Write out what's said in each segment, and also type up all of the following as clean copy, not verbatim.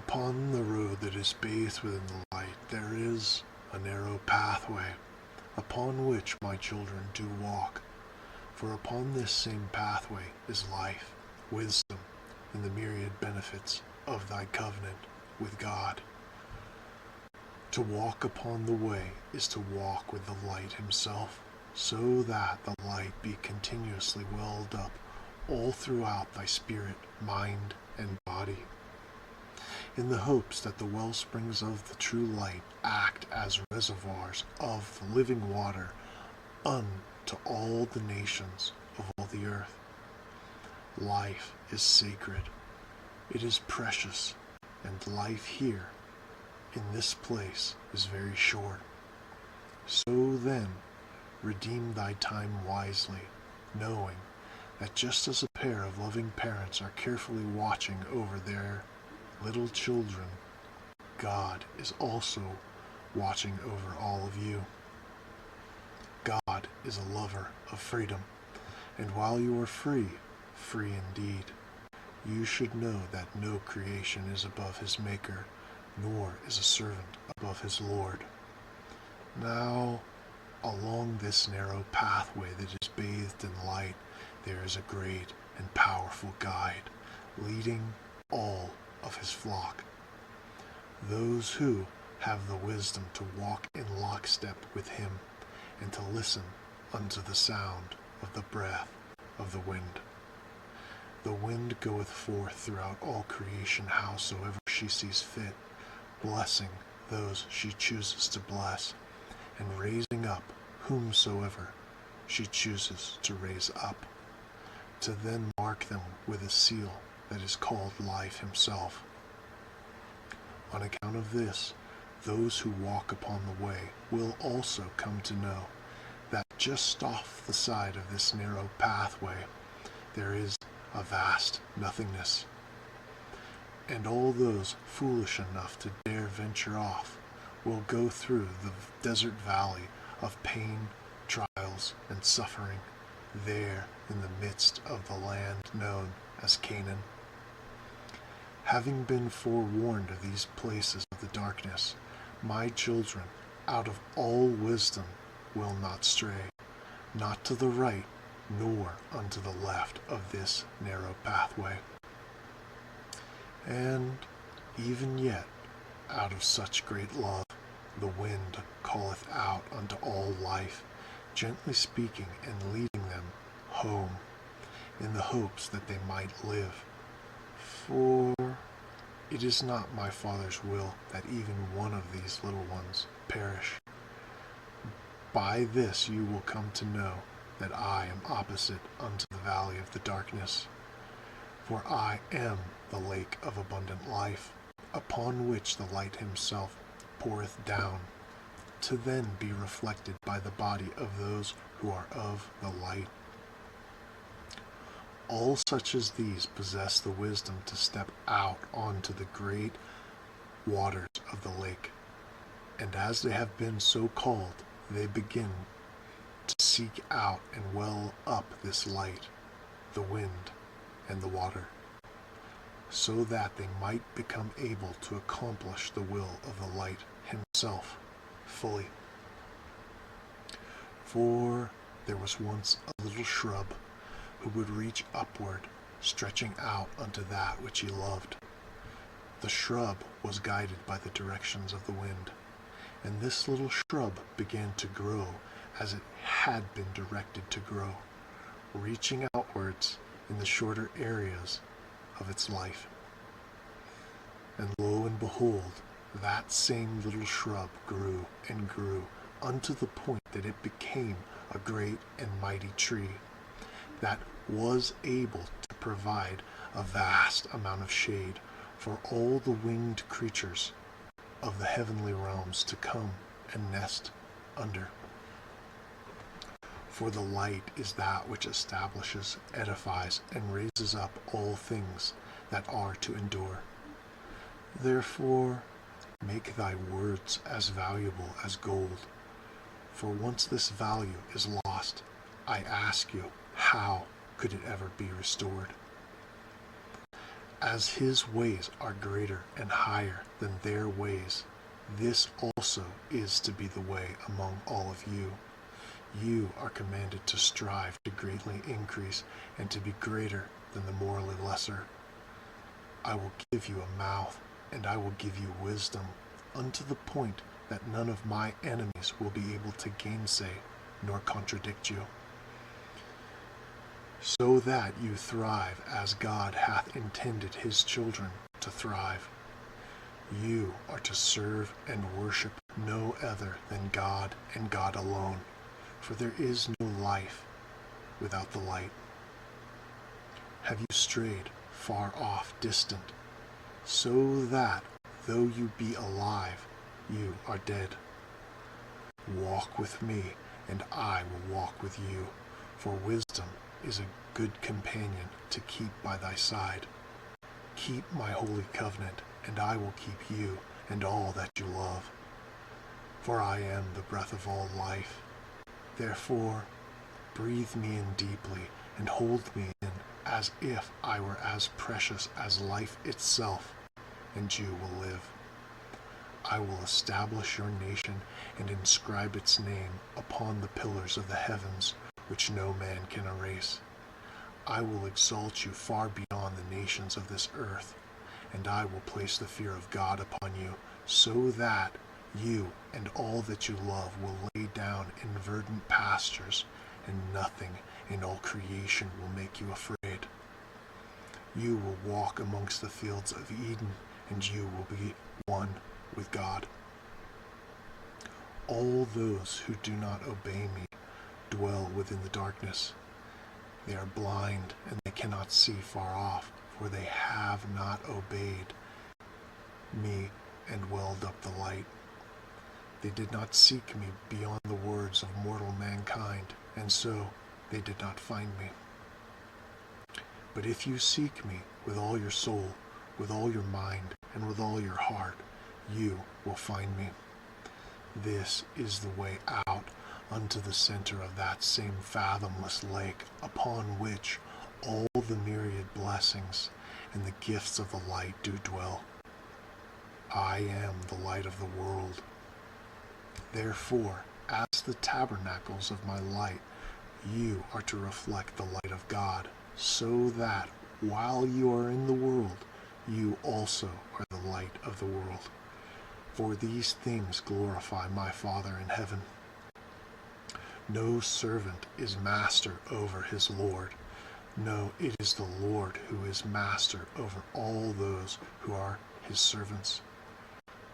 upon the road that is bathed within the light there is a narrow pathway, upon which my children do walk. For upon this same pathway is life, wisdom, and the myriad benefits of thy covenant with God. To walk upon the way is to walk with the light himself, so that the light be continuously welled up all throughout thy spirit, mind, and body, in the hopes that the well springs of the true light act as reservoirs of the living water unto all the nations of all the earth. Life is sacred, it is precious, and life here in this place is very short. So then, redeem thy time wisely, knowing that just as a pair of loving parents are carefully watching over their little children, God is also watching over all of you. God is a lover of freedom, and while you are free, free indeed, you should know that no creation is above his Maker, nor is a servant above his Lord. Now, along this narrow pathway that is bathed in light, there is a great and powerful guide, leading all of his flock. Those who have the wisdom to walk in lockstep with him, and to listen unto the sound of the breath of the wind. The wind goeth forth throughout all creation howsoever she sees fit, blessing those she chooses to bless, and raising up whomsoever she chooses to raise up, to then mark them with a seal that is called life himself. On account of this, those who walk upon the way will also come to know that just off the side of this narrow pathway there is a vast nothingness, and all those foolish enough to dare venture off will go through the desert valley of pain, trials, and suffering, there in the midst of the land known as Canaan. Having been forewarned of these places of the darkness, my children, out of all wisdom, will not stray, not to the right, nor unto the left of this narrow pathway. And even yet, out of such great love, the wind calleth out unto all life, gently speaking and leading them home, in the hopes that they might live. For it is not my Father's will that even one of these little ones perish. By this you will come to know that I am opposite unto the valley of the darkness. For I am the lake of abundant life, upon which the light himself poureth down, to then be reflected by the body of those who are of the light. All such as these possess the wisdom to step out onto the great waters of the lake, and as they have been so called, they begin to seek out and well up this light, the wind, and the water, so that they might become able to accomplish the will of the light himself fully. For there was once a little shrub who would reach upward, stretching out unto that which he loved. The shrub was guided by the directions of the wind, and this little shrub began to grow as it had been directed to grow, reaching outwards in the shorter areas of its life. And lo and behold, that same little shrub grew and grew unto the point that it became a great and mighty tree that was able to provide a vast amount of shade for all the winged creatures of the heavenly realms to come and nest under. For the light is that which establishes, edifies, and raises up all things that are to endure. Therefore, make thy words as valuable as gold, for once this value is lost, I ask you, how could it ever be restored? As his ways are greater and higher than their ways, this also is to be the way among all of you. You are commanded to strive to greatly increase and to be greater than the morally lesser. I will give you a mouth, and I will give you wisdom, unto the point that none of my enemies will be able to gainsay nor contradict you, so that you thrive as God hath intended his children to thrive. You are to serve and worship no other than God and God alone, for there is no life without the light. Have you strayed far off distant, so that, though you be alive, you are dead? Walk with me, and I will walk with you, for wisdom is a good companion to keep by thy side. Keep my holy covenant, and I will keep you and all that you love. For I am the breath of all life. Therefore, breathe me in deeply, and hold me in as if I were as precious as life itself, and you will live. I will establish your nation and inscribe its name upon the pillars of the heavens, which no man can erase. I will exalt you far beyond the nations of this earth, and I will place the fear of God upon you, so that you and all that you love will lay down in verdant pastures, and nothing in all creation will make you afraid. You will walk amongst the fields of Eden, and you will be one with God. All those who do not obey me dwell within the darkness. They are blind, and they cannot see far off, for they have not obeyed me and welled up the light. They did not seek me beyond the words of mortal mankind, and so they did not find me. But if you seek me with all your soul, with all your mind, and with all your heart, you will find me. This is the way out unto the center of that same fathomless lake, upon which all the myriad blessings and the gifts of the light do dwell. I am the light of the world. Therefore, as the tabernacles of my light, you are to reflect the light of God, so that while you are in the world, you also are the light of the world. For these things glorify my Father in heaven. No servant is master over his Lord. No, it is the Lord who is master over all those who are his servants.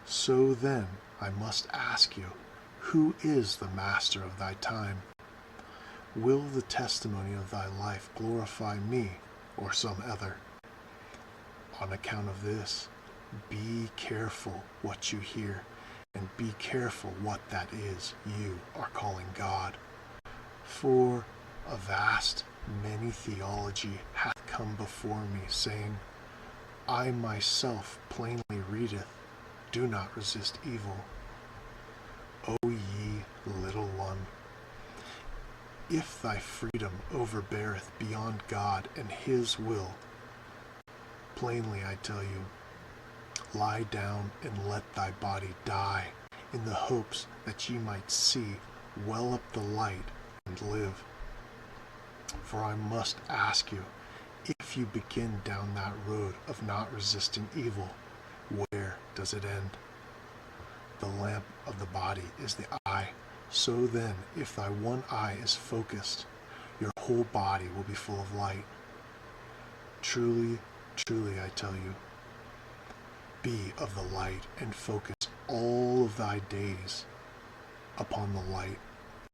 So then, I must ask you, who is the master of thy time? Will the testimony of thy life glorify me or some other? On account of this, be careful what you hear, and be careful what that is you are calling God. For a vast many theology hath come before me, saying, I myself plainly readeth, do not resist evil. O ye little one, if thy freedom overbeareth beyond God and his will, plainly I tell you, lie down and let thy body die, in the hopes that ye might see well up the light and live. For I must ask you, if you begin down that road of not resisting evil, where does it end? The lamp of the body is the eye. So then, if thy one eye is focused, your whole body will be full of light. Truly, truly, I tell you, be of the light and focus all of thy days upon the light,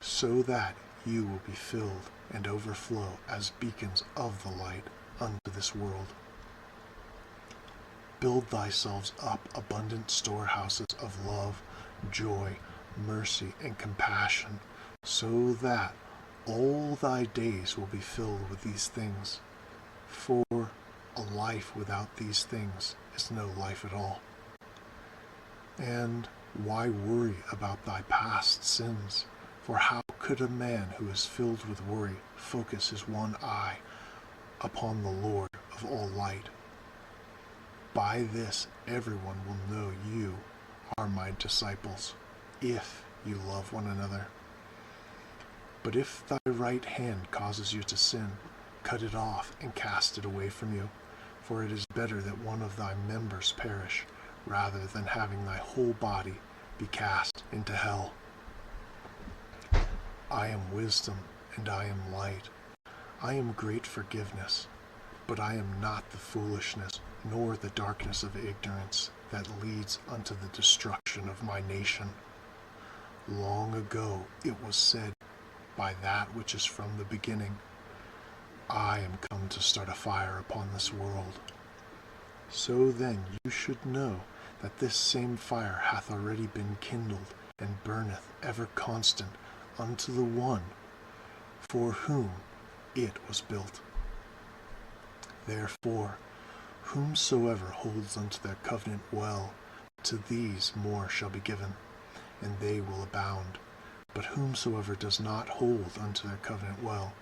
so that you will be filled and overflow as beacons of the light unto this world. Build thyself up abundant storehouses of love, joy, mercy, and compassion, so that all thy days will be filled with these things. For a life without these things is no life at all. And why worry about thy past sins? For how could a man who is filled with worry focus his one eye upon the Lord of all light? By this everyone will know you are my disciples, if you love one another. But if thy right hand causes you to sin, cut it off and cast it away from you. For it is better that one of thy members perish, rather than having thy whole body be cast into hell. I am wisdom, and I am light. I am great forgiveness, but I am not the foolishness, nor the darkness of ignorance that leads unto the destruction of my nation. Long ago it was said by that which is from the beginning, I am come to start a fire upon this world. So then you should know that this same fire hath already been kindled, and burneth ever constant unto the one for whom it was built. Therefore, whomsoever holds unto their covenant well, to these more shall be given, and they will abound. But whomsoever does not hold unto their covenant well,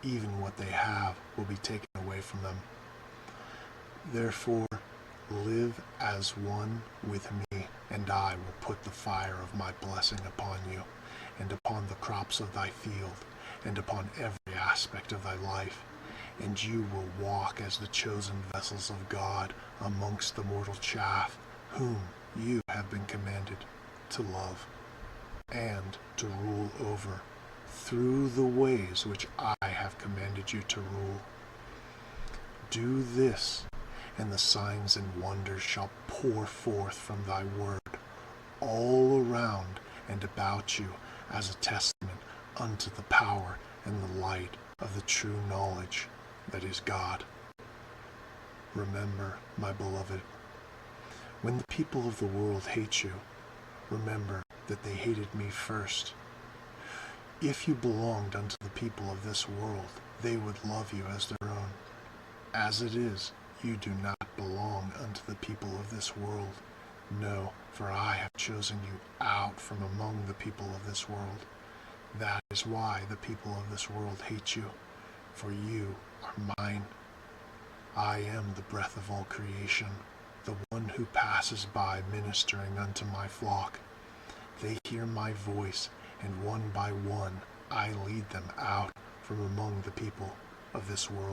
even what they have will be taken away from them. Therefore, live as one with me, and I will put the fire of my blessing upon you, and upon the crops of thy field, and upon every aspect of thy life. And you will walk as the chosen vessels of God amongst the mortal chaff, whom you have been commanded to love, and to rule over, through the ways which I have commanded you to rule. Do this, and the signs and wonders shall pour forth from thy word all around and about you, as a testament unto the power and the light of the true knowledge that is God. Remember, my beloved, when the people of the world hate you, remember that they hated me first. If you belonged unto the people of this world, they would love you as their own. As it is, you do not belong unto the people of this world. No, for I have chosen you out from among the people of this world. That is why the people of this world hate you, for you are mine. I am the breath of all creation, the one who passes by ministering unto my flock. They hear my voice, and one by one I lead them out from among the people of this world.